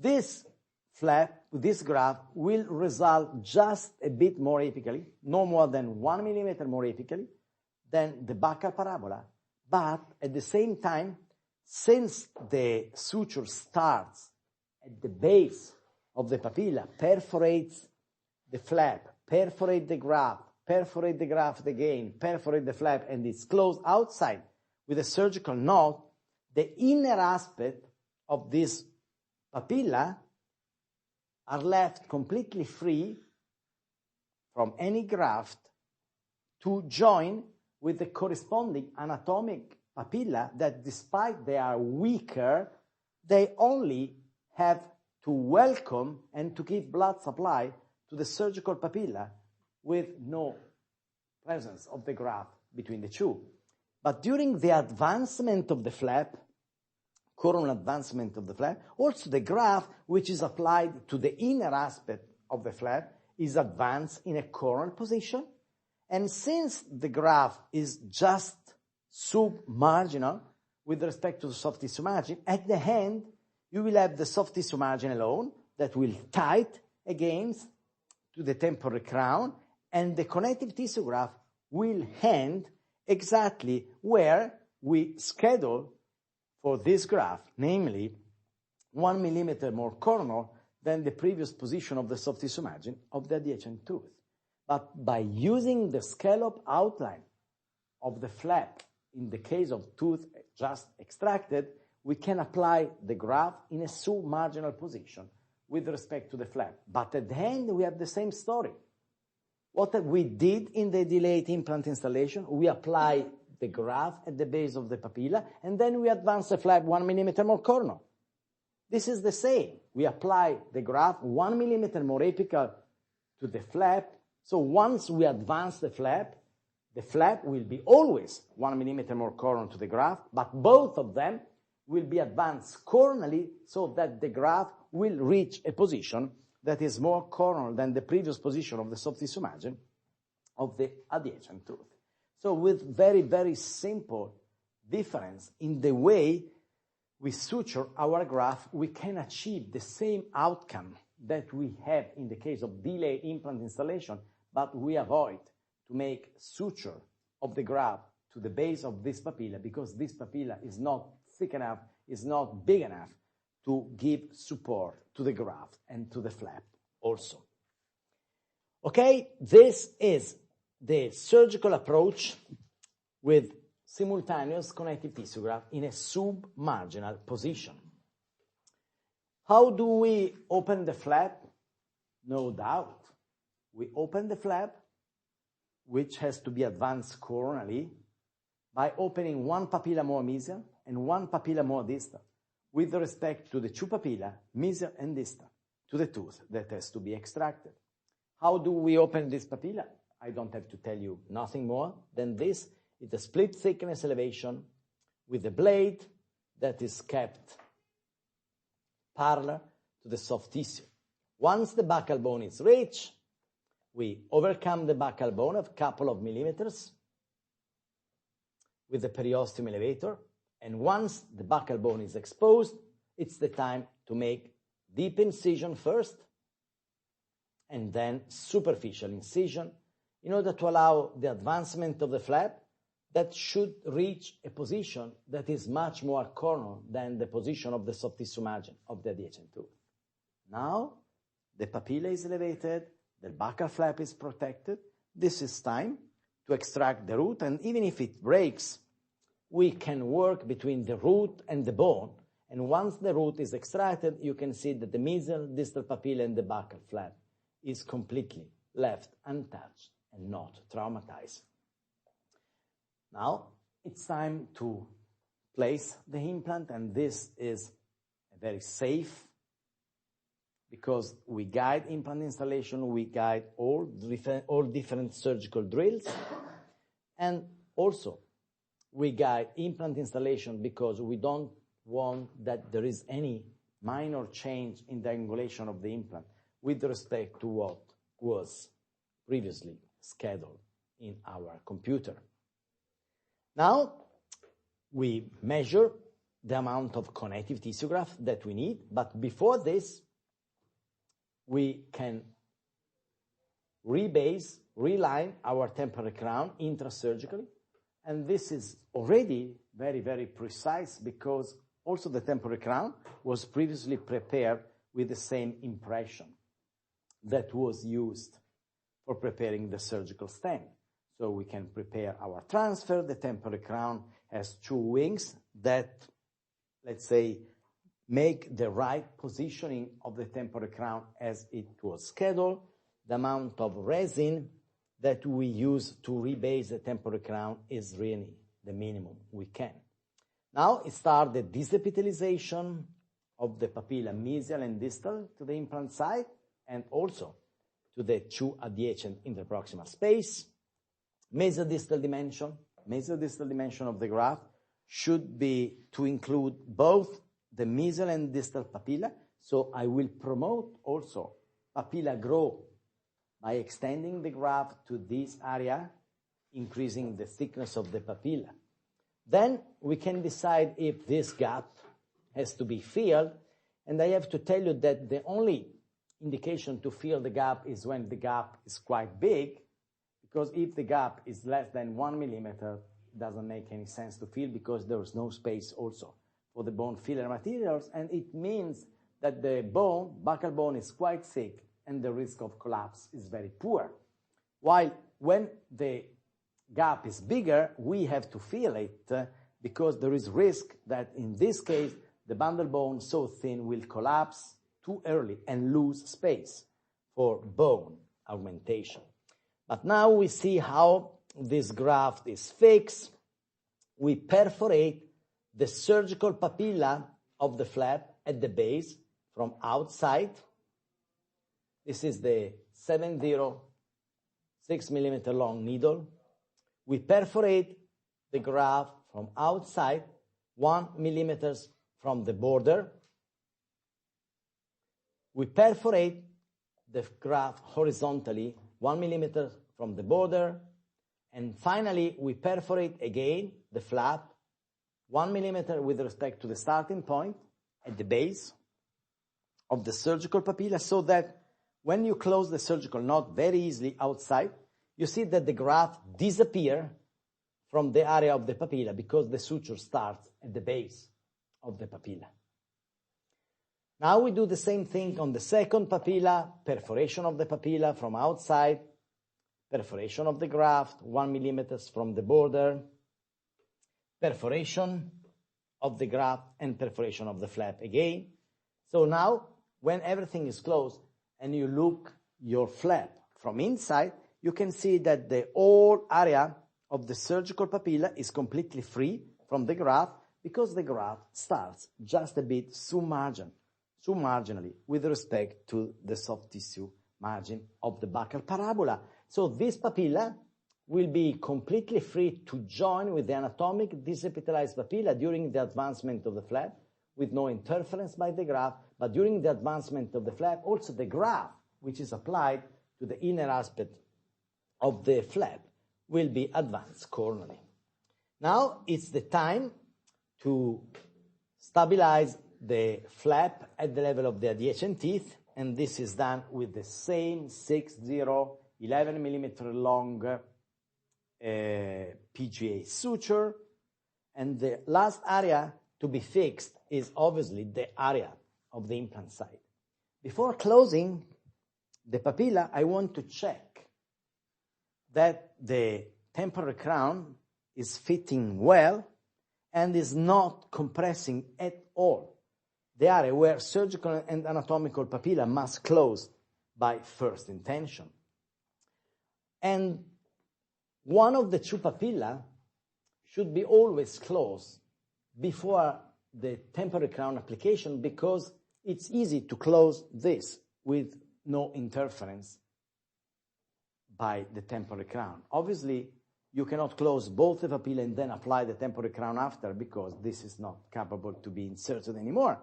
This flap, this graph, will result just a bit more apically, no more than 1 millimeter more apically than the buccal parabola. But at the same time, since the suture starts at the base of the papilla, perforates the flap, perforate the graft again, perforate the flap, and it's closed outside with a surgical knot, the inner aspect of this papilla are left completely free from any graft to join with the corresponding anatomic papilla that, despite they are weaker, they only have to welcome and to give blood supply to the surgical papilla with no presence of the graft between the two. But during the advancement of the flap, coronal advancement of the flap, also the graft which is applied to the inner aspect of the flap is advanced in a coronal position. And since the graft is just submarginal with respect to the soft tissue margin, at the end you will have the soft tissue margin alone that will tight against to the temporal crown, and the connective tissue graft will end exactly where we schedule for this graft, namely 1 millimeter more coronal than the previous position of the soft tissue margin of the adjacent tooth. But by using the scallop outline of the flap in the case of tooth just extracted, we can apply the graft in a submarginal position with respect to the flap. But at the end, we have the same story. What we did in the delayed implant installation, we apply the graft at the base of the papilla, and then we advance the flap 1 millimeter more coronal. This is the same. We apply the graft 1 millimeter more apical to the flap. So once we advance the flap will be always 1 millimeter more coronal to the graft, but both of them will be advanced coronally so that the graft will reach a position that is more coronal than the previous position of the soft tissue margin of the adjacent tooth. So with very, very simple difference in the way we suture our graft, we can achieve the same outcome that we have in the case of delayed implant installation, but we avoid to make suture of the graft to the base of this papilla because this papilla is not thick enough, is not big enough to give support to the graft and to the flap also. Okay, this is the surgical approach with simultaneous connective tissue graft in a submarginal position. How do we open the flap? No doubt. We open the flap, which has to be advanced coronally, by opening one papilla more mesial and one papilla more distal with respect to the two papilla, mesial and distal, to the tooth that has to be extracted. How do we open this papilla? I don't have to tell you nothing more than this. It's a split thickness elevation with a blade that is kept parallel to the soft tissue. Once the buccal bone is reached, we overcome the buccal bone a couple of millimeters with the periosteum elevator, and once the buccal bone is exposed, it's the time to make deep incision first, and then superficial incision in order to allow the advancement of the flap that should reach a position that is much more coronal than the position of the soft tissue margin of the adjacent tooth. Now, the papilla is elevated, the buccal flap is protected. This is time to extract the root, and even if it breaks, we can work between the root and the bone, and once the root is extracted, you can see that the mesial, distal papilla, and the buccal flap is completely left untouched and not traumatized. Now, it's time to place the implant, and this is very safe because we guide implant installation, we guide all different surgical drills, and also we guide implant installation because we don't want that there is any minor change in the angulation of the implant with respect to what was previously scheduled in our computer. Now, we measure the amount of connective tissue graft that we need. But before this, we can rebase, reline our temporary crown intrasurgically. And this is already very, very precise because also the temporary crown was previously prepared with the same impression that was used for preparing the surgical stent. So we can prepare our transfer. The temporary crown has two wings that, let's say, make the right positioning of the temporary crown as it was scheduled. The amount of resin that we use to rebase the temporary crown is really the minimum we can. Now it starts the desepithelialization of the papilla mesial and distal to the implant site and also to the two adjacent interproximal space. Mesial-distal dimension of the graft should be to include both the mesial and distal papilla. So I will promote also papilla growth by extending the graft to this area, increasing the thickness of the papilla. Then we can decide if this gap has to be filled. And I have to tell you that the only indication to fill the gap is when the gap is quite big, because if the gap is less than 1 millimeter, it doesn't make any sense to fill because there is no space also for the bone filler materials. And it means that the bone, buccal bone, is quite thick and the risk of collapse is very poor. While when the gap is bigger, we have to fill it because there is risk that in this case, the bundle bone so thin will collapse too early and lose space for bone augmentation. But now we see how this graft is fixed. We perforate the surgical papilla of the flap at the base from outside. This is the 706 millimeter long needle. We perforate the graft from outside 1 millimeter from the border. We perforate the graft horizontally 1 millimeter from the border. And finally, we perforate again the flap 1 millimeter with respect to the starting point at the base of the surgical papilla, so that when you close the surgical knot very easily outside, you see that the graft disappears from the area of the papilla because the suture starts at the base of the papilla. Now we do the same thing on the second papilla, perforation of the papilla from outside, perforation of the graft 1 millimeter from the border, perforation of the graft and perforation of the flap again. So now when everything is closed and you look your flap from inside, you can see that the whole area of the surgical papilla is completely free from the graft because the graft starts just a bit submarginally with respect to the soft tissue margin of the buccal parabola. So this papilla will be completely free to join with the anatomic desepithelialized papilla during the advancement of the flap with no interference by the graft, but during the advancement of the flap, also the graft, which is applied to the inner aspect of the flap, will be advanced coronally. Now it's the time to stabilize the flap at the level of the adjacent teeth, and this is done with the same 11 millimeter long PGA suture. And the last area to be fixed is obviously the area of the implant site. Before closing the papilla, I want to check that the temporary crown is fitting well and is not compressing at all the area where surgical and anatomical papilla must close by first intention. And one of the two papilla should be always closed before the temporary crown application because it's easy to close this with no interference by the temporary crown. Obviously, you cannot close both the papilla and then apply the temporary crown after because this is not capable to be inserted anymore.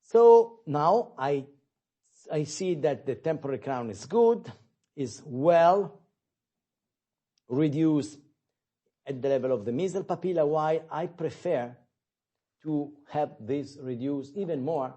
So now I see that the temporary crown is good, is well reduced at the level of the mesial papilla, while I prefer to have this reduced even more,